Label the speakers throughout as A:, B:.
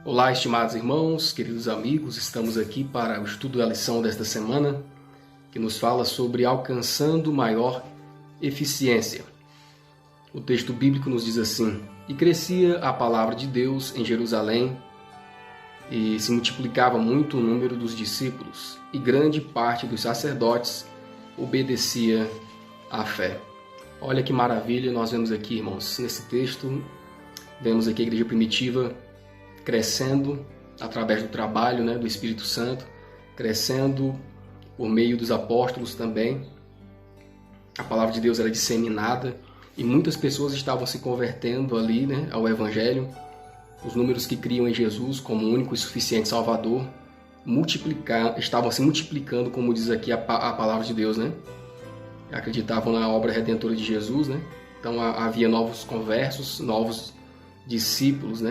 A: Olá, estimados irmãos, queridos amigos, estamos aqui para o estudo da lição desta semana, que nos fala sobre alcançando maior eficiência. O texto bíblico nos diz assim: E crescia a palavra de Deus em Jerusalém, e se multiplicava muito o número dos discípulos, e grande parte dos sacerdotes obedecia à fé. Olha que maravilha nós vemos aqui, irmãos, nesse texto. Vemos aqui a igreja primitiva crescendo através do trabalho, do Espírito Santo, crescendo por meio dos apóstolos também. A palavra de Deus era disseminada e muitas pessoas estavam se convertendo ali, ao Evangelho. Os números que criam em Jesus como único e suficiente Salvador estavam se multiplicando, como diz aqui a palavra de Deus, Acreditavam na obra redentora de Jesus, Então havia novos conversos, novos discípulos,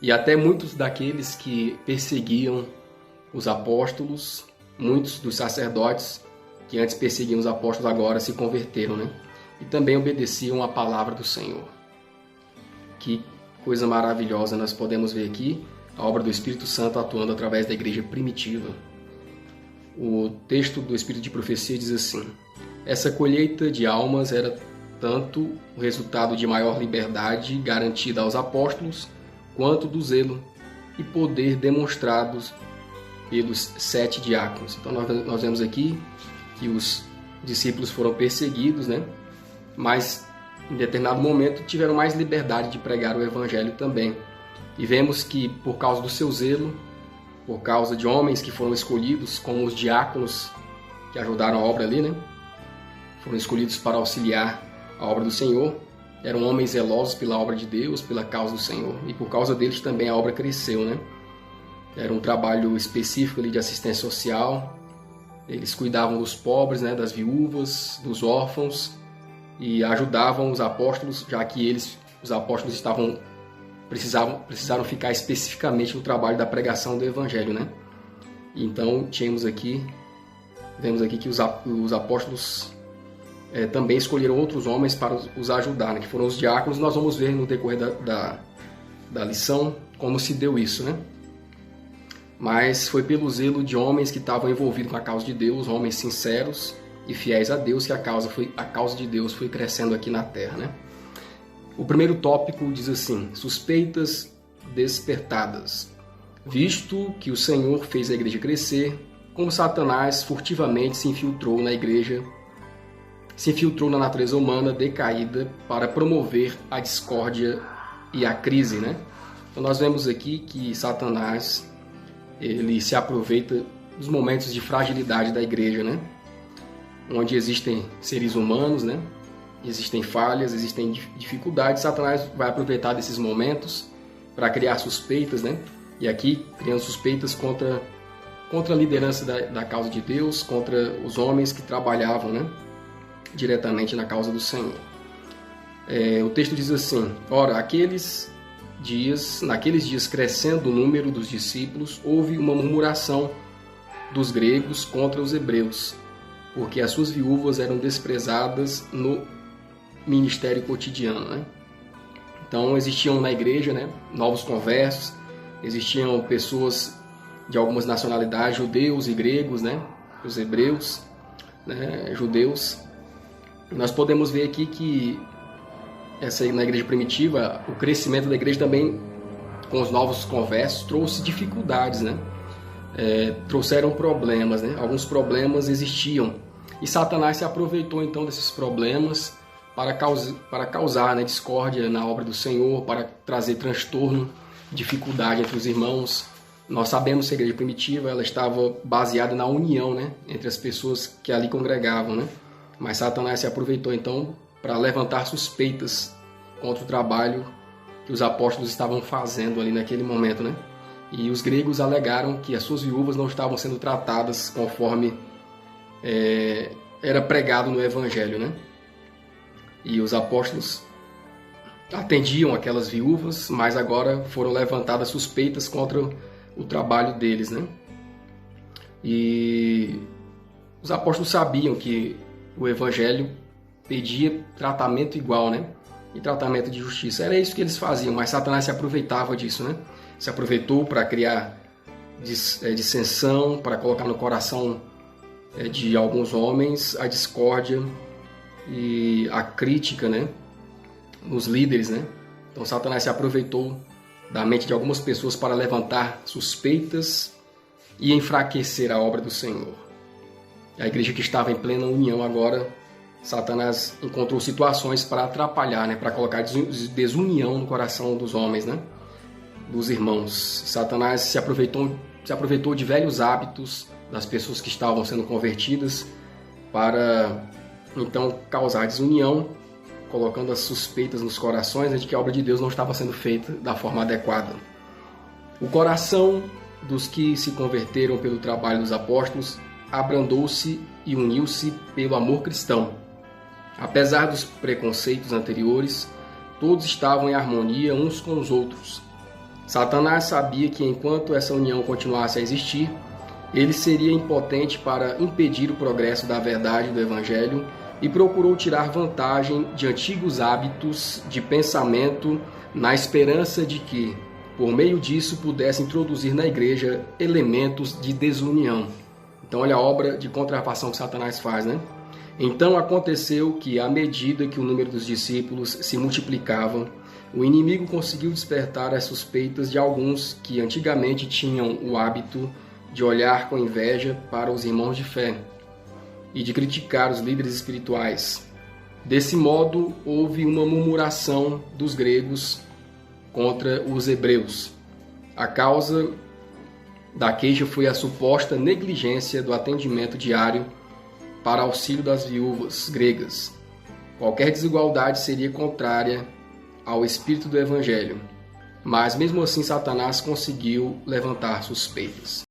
A: E até muitos daqueles que perseguiam os apóstolos, muitos dos sacerdotes que antes perseguiam os apóstolos agora se converteram, E também obedeciam a palavra do Senhor. Que coisa maravilhosa nós podemos ver aqui, a obra do Espírito Santo atuando através da igreja primitiva. O texto do Espírito de Profecia diz assim: Essa colheita de almas era tanto o resultado de maior liberdade garantida aos apóstolos, quanto do zelo e poder demonstrados pelos 7 diáconos. Então nós vemos aqui que os discípulos foram perseguidos, mas em determinado momento tiveram mais liberdade de pregar o evangelho também. E vemos que por causa do seu zelo, por causa de homens que foram escolhidos, como os diáconos que ajudaram a obra ali, foram escolhidos para auxiliar a obra do Senhor, eram homens zelosos pela obra de Deus, pela causa do Senhor, e por causa deles também a obra cresceu, Era um trabalho específico ali de assistência social. Eles cuidavam dos pobres, das viúvas, dos órfãos, e ajudavam os apóstolos, já que os apóstolos precisaram ficar especificamente no trabalho da pregação do evangelho, Então vemos aqui que os apóstolos também escolheram outros homens para os ajudar, que foram os diáconos. Nós vamos ver no decorrer da lição como se deu isso, Mas foi pelo zelo de homens que estavam envolvidos com a causa de Deus, homens sinceros e fiéis a Deus, que a causa de Deus foi crescendo aqui na terra, O primeiro tópico diz assim: suspeitas despertadas. Visto que o Senhor fez a igreja crescer, como Satanás furtivamente se infiltrou na igreja, se infiltrou na natureza humana decaída para promover a discórdia e a crise, Então nós vemos aqui que Satanás, ele se aproveita dos momentos de fragilidade da igreja, Onde existem seres humanos, Existem falhas, existem dificuldades. Satanás vai aproveitar desses momentos para criar suspeitas, E aqui criando suspeitas contra a liderança da causa de Deus, contra os homens que trabalhavam, diretamente na causa do Senhor. O texto diz assim: Ora, naqueles dias crescendo o número dos discípulos, houve uma murmuração dos gregos contra os hebreus, porque as suas viúvas eram desprezadas no ministério cotidiano, Então existiam na igreja, novos conversos, existiam pessoas de algumas nacionalidades, judeus e gregos, os hebreus, judeus. Nós podemos ver aqui que na igreja primitiva, o crescimento da igreja também, com os novos conversos, trouxe dificuldades, trouxeram problemas, Alguns problemas existiam. E Satanás se aproveitou então desses problemas para causar discórdia na obra do Senhor, para trazer transtorno, dificuldade entre os irmãos. Nós sabemos que a igreja primitiva ela estava baseada na união, entre as pessoas que ali congregavam, Mas Satanás se aproveitou então para levantar suspeitas contra o trabalho que os apóstolos estavam fazendo ali naquele momento, E os gregos alegaram que as suas viúvas não estavam sendo tratadas conforme era pregado no evangelho, E os apóstolos atendiam aquelas viúvas, mas agora foram levantadas suspeitas contra o trabalho deles, E os apóstolos sabiam que o evangelho pedia tratamento igual, e tratamento de justiça. Era isso que eles faziam, mas Satanás se aproveitava disso, né? Se aproveitou para criar dissensão, para colocar no coração de alguns homens a discórdia e a crítica, né, nos líderes, né? Então Satanás se aproveitou da mente de algumas pessoas para levantar suspeitas e enfraquecer a obra do Senhor. A igreja que estava em plena união agora, Satanás encontrou situações para atrapalhar, né, para colocar desunião no coração dos homens, né, dos irmãos. Satanás se aproveitou de velhos hábitos das pessoas que estavam sendo convertidas para então causar desunião, colocando as suspeitas nos corações de que a obra de Deus não estava sendo feita da forma adequada. O coração dos que se converteram pelo trabalho dos apóstolos abrandou-se e uniu-se pelo amor cristão. Apesar dos preconceitos anteriores, todos estavam em harmonia uns com os outros. Satanás sabia que enquanto essa união continuasse a existir, ele seria impotente para impedir o progresso da verdade do Evangelho e procurou tirar vantagem de antigos hábitos de pensamento na esperança de que, por meio disso, pudesse introduzir na igreja elementos de desunião. Então olha a obra de contrafação que Satanás faz, né? Então aconteceu que, à medida que o número dos discípulos se multiplicava, o inimigo conseguiu despertar as suspeitas de alguns que antigamente tinham o hábito de olhar com inveja para os irmãos de fé e de criticar os líderes espirituais. Desse modo, houve uma murmuração dos gregos contra os hebreus. A causa da queixa foi a suposta negligência do atendimento diário para auxílio das viúvas gregas. Qualquer desigualdade seria contrária ao espírito do Evangelho, mas mesmo assim Satanás conseguiu levantar suspeitas.